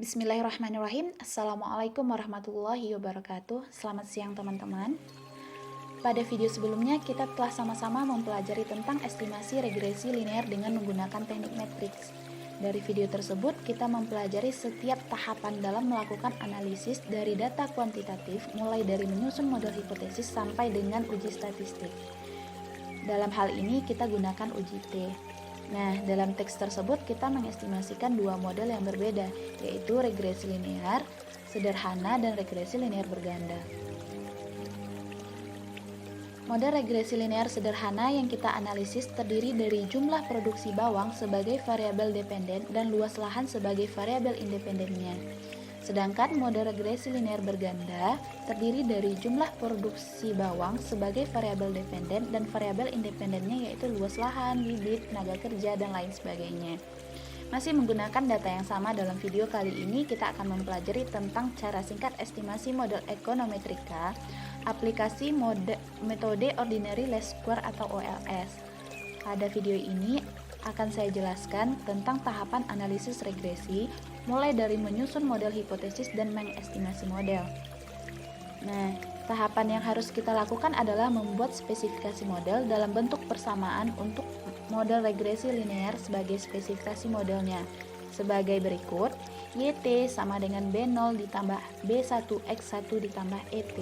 Bismillahirrahmanirrahim. Assalamualaikum warahmatullahi wabarakatuh. Selamat siang teman-teman. Pada video sebelumnya kita telah sama-sama mempelajari tentang estimasi regresi linear dengan menggunakan teknik matriks. Dari video tersebut kita mempelajari setiap tahapan dalam melakukan analisis dari data kuantitatif, mulai dari menyusun model hipotesis sampai dengan uji statistik. Dalam hal ini kita gunakan uji T. Nah, dalam teks tersebut kita mengestimasikan dua model yang berbeda, yaitu regresi linear sederhana dan regresi linear berganda. Model regresi linear sederhana yang kita analisis terdiri dari jumlah produksi bawang sebagai variabel dependen dan luas lahan sebagai variabel independennya. Sedangkan model regresi linear berganda terdiri dari jumlah produksi bawang sebagai variabel dependen dan variabel independennya yaitu luas lahan, bibit, tenaga kerja, dan lain sebagainya. Masih menggunakan data yang sama, dalam video kali ini kita akan mempelajari tentang cara singkat estimasi model ekonometrika, aplikasi metode ordinary least square atau OLS. Pada video ini akan saya jelaskan tentang tahapan analisis regresi, mulai dari menyusun model hipotesis dan mengestimasi model. Nah, tahapan yang harus kita lakukan adalah membuat spesifikasi model dalam bentuk persamaan untuk model regresi linear sebagai spesifikasi modelnya. Sebagai berikut, YT sama dengan B0 ditambah B1X1 ditambah ET.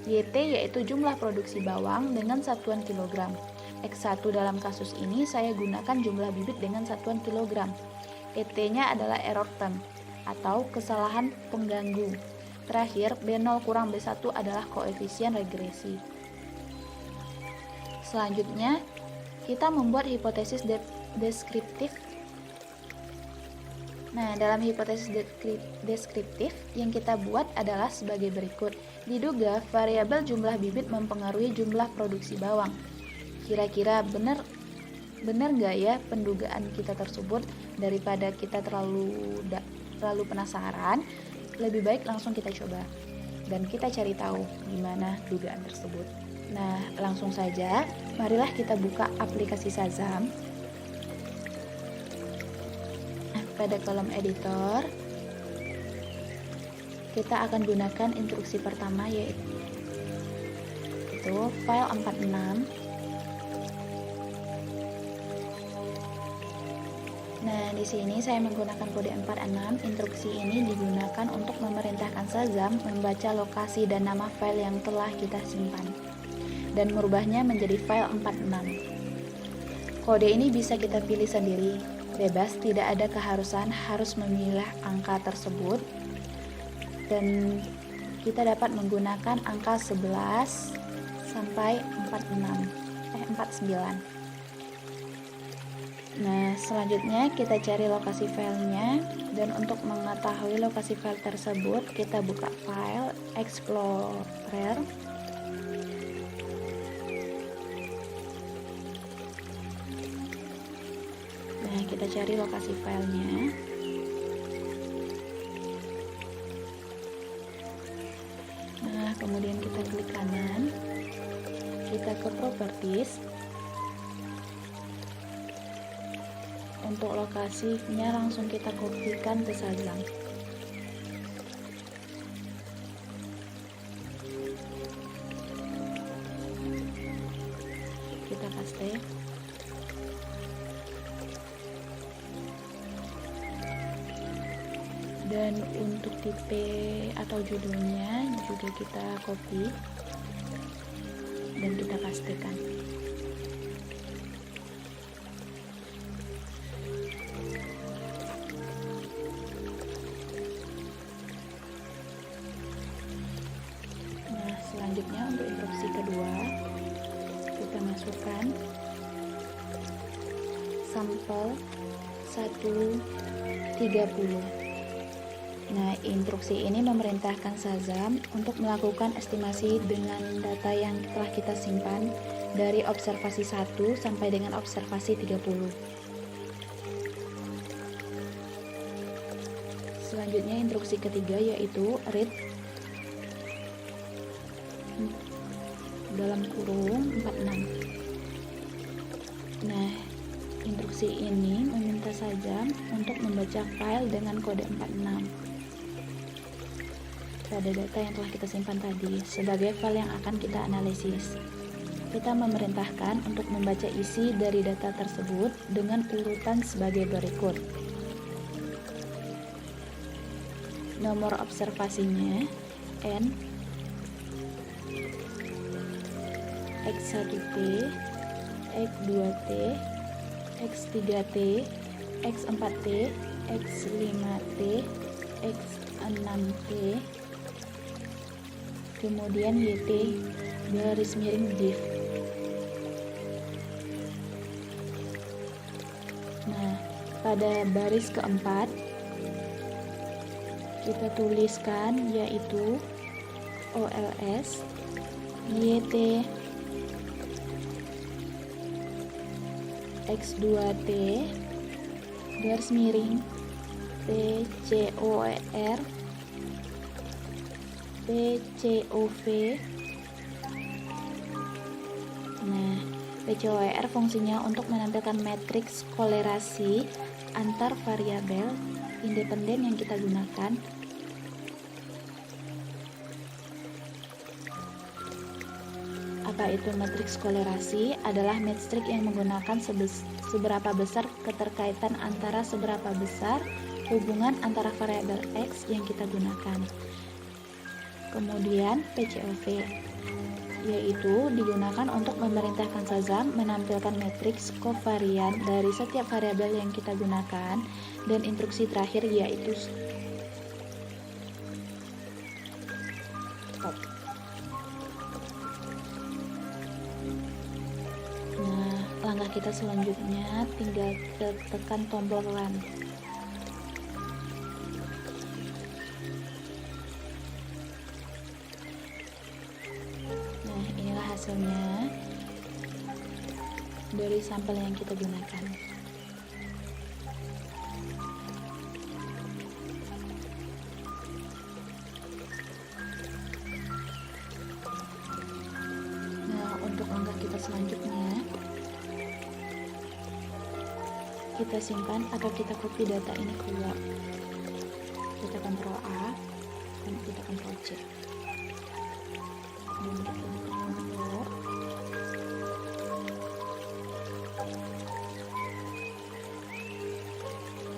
YT yaitu jumlah produksi bawang dengan satuan kilogram. X1 dalam kasus ini saya gunakan jumlah bibit dengan satuan kilogram. ET-nya adalah error term atau kesalahan pengganggu. Terakhir, B0 kurang B1 adalah koefisien regresi. Selanjutnya, kita membuat hipotesis deskriptif. Nah, dalam hipotesis deskriptif yang kita buat adalah sebagai berikut. Diduga variabel jumlah bibit mempengaruhi jumlah produksi bawang. Kira-kira benar nggak ya pendugaan kita tersebut? Daripada kita terlalu penasaran, lebih baik langsung kita coba dan kita cari tahu gimana dugaan tersebut. Nah, langsung saja, marilah kita buka aplikasi Shazam. Pada kolom editor, kita akan gunakan instruksi pertama, yaitu file 46. Nah, di sini saya menggunakan kode 46. Instruksi ini digunakan untuk memerintahkan Shazam membaca lokasi dan nama file yang telah kita simpan dan merubahnya menjadi file 46. Kode ini bisa kita pilih sendiri, bebas, tidak ada keharusan harus memilih angka tersebut, dan kita dapat menggunakan angka 11 sampai 49. Nah, selanjutnya kita cari lokasi filenya, dan untuk mengetahui lokasi file tersebut kita buka file Explorer. Nah, kita cari lokasi filenya. Nah, kemudian kita klik kanan, kita ke properties. Untuk lokasinya langsung kita kopikan ke Shazam. Kita paste. Dan untuk tipe atau judulnya juga kita copy dan kita pastekan. Selanjutnya untuk instruksi kedua, kita masukkan sampel 130. Nah, instruksi ini memerintahkan Shazam untuk melakukan estimasi dengan data yang telah kita simpan dari observasi 1 sampai dengan observasi 30. Selanjutnya instruksi ketiga yaitu read dalam kurung 46. Nah, instruksi instruksi ini meminta Shazam untuk membaca file dengan kode 46 pada data yang telah kita simpan tadi sebagai file yang akan kita analisis. Kita memerintahkan untuk membaca isi dari data tersebut dengan urutan sebagai berikut. Nomor observasinya N, X1T, X2T, X3T, X4T, X5T, X6T, kemudian YT garis miring div. Nah, pada baris keempat kita tuliskan yaitu OLS YT X2T garis miring PCOR PCOV. Nah, PCOR fungsinya untuk menampilkan matriks kolerasi antar variabel independen yang kita gunakan. Apa itu matriks kolerasi? Adalah matrik yang menggunakan seberapa besar keterkaitan antara seberapa besar hubungan antara variabel X yang kita gunakan. Kemudian PCOV, yaitu digunakan untuk memerintahkan Shazam menampilkan matriks kovarian dari setiap variabel yang kita gunakan, dan instruksi terakhir yaitu stop. Nah, langkah kita selanjutnya tinggal tekan tombol run. Hasilnya dari sampel yang kita gunakan. Nah, untuk langkah kita selanjutnya, kita simpan atau kita copy data ini keluar. Kita Ctrl A dan kita Ctrl C.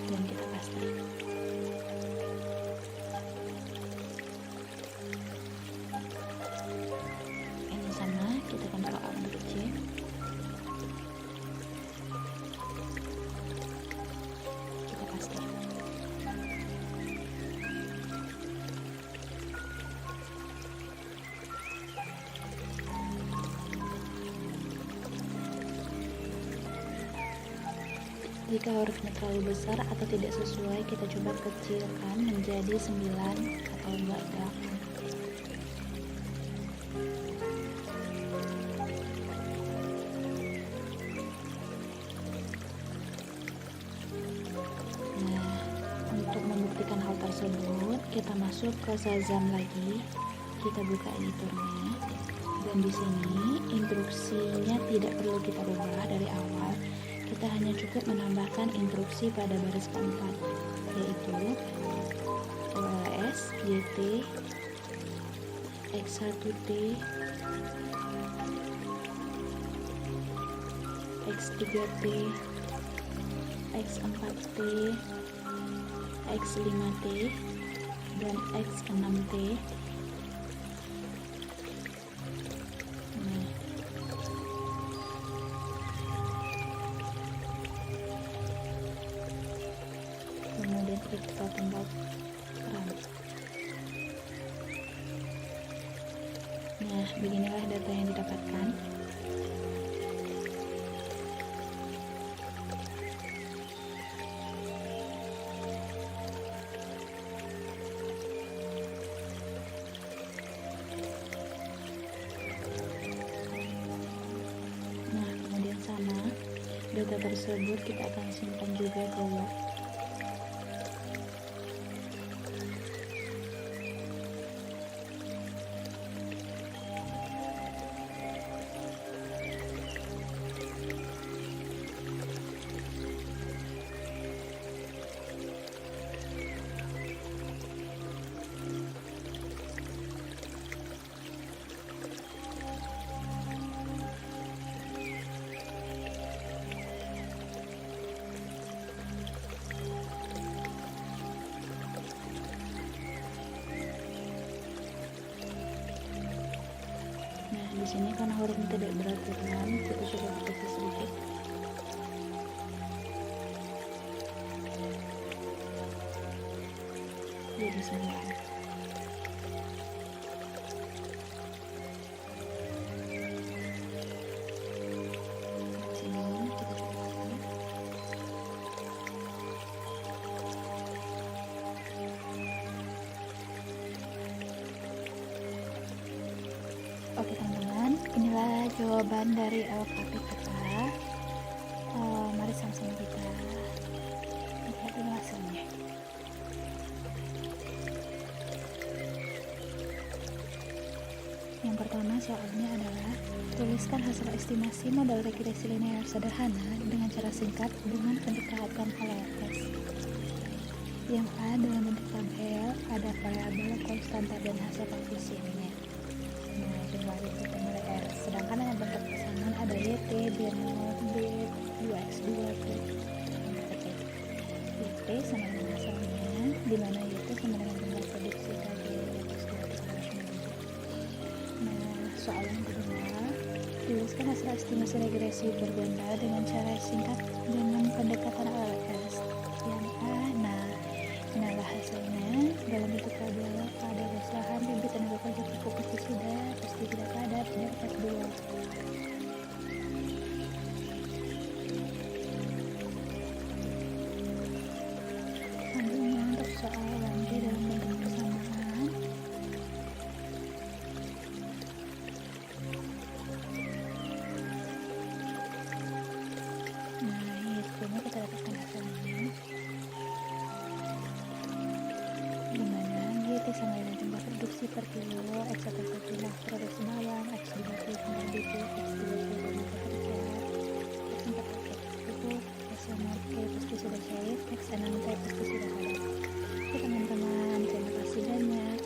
Dan kita paste. Ini sama, kita Ctrl A untuk C. Kita paste. Jika hurufnya terlalu besar atau tidak sesuai, kita coba kecilkan menjadi 9 atau 8. Nah, untuk membuktikan hal tersebut, kita masuk ke Shazam lagi. Kita buka editornya. Dan di sini instruksinya tidak perlu kita ubah dari awal. Kita hanya cukup menambahkan instruksi pada baris keempat, yaitu OLS YT X1T X3T X4T X5T dan X6T. Kemudian kita tombol run. Nah, beginilah data yang didapatkan. Nah, kemudian sama, data tersebut kita akan simpan juga ke Word. sini karena hurufnya tidak beraturan, kita coba deteksi sedikit. Jadi 9. Oke teman-teman, inilah jawaban dari LKP kita. Mari sama-sama kita lihat dulu hasilnya. Yang pertama soalnya adalah tuliskan hasil estimasi model regresi linear sederhana dengan cara singkat dengan pendekatan LLS. Yang A dalam bentuk tabel, ada variabel konstanta dan hasil koefisiennya. Nah, jumlah itu nilai R. Sedangkan dalam bentuk pesanan ada YT, B0, B, 2X2, P. YT sama dengan hasilnya, di mana YT sama dengan jumlah produksi tabel X2 internasional. Nah, soal yang kedua, tuliskan hasil estimasi regresi berganda dengan cara singkat dengan pendekatan LLS. Yang A, nah, inilah hasilnya dalam bentuk tabel pada lahan bibit tenaga kerja pupuk pestisida padat dan F2. Selanjutnya untuk soal B dalam bentuk persamaan. Nah, ini kita dapatkan hasilnya. Sama dengan jumlah produksi per kilo, X1 per jumlah produksi bawang, X2 per jumlah bibit, X3 per jumlah pekerja, X4 per pupuk, X5 per pestisida cair, X6 per pestisida padat. Oke teman-teman, terima kasih banyak.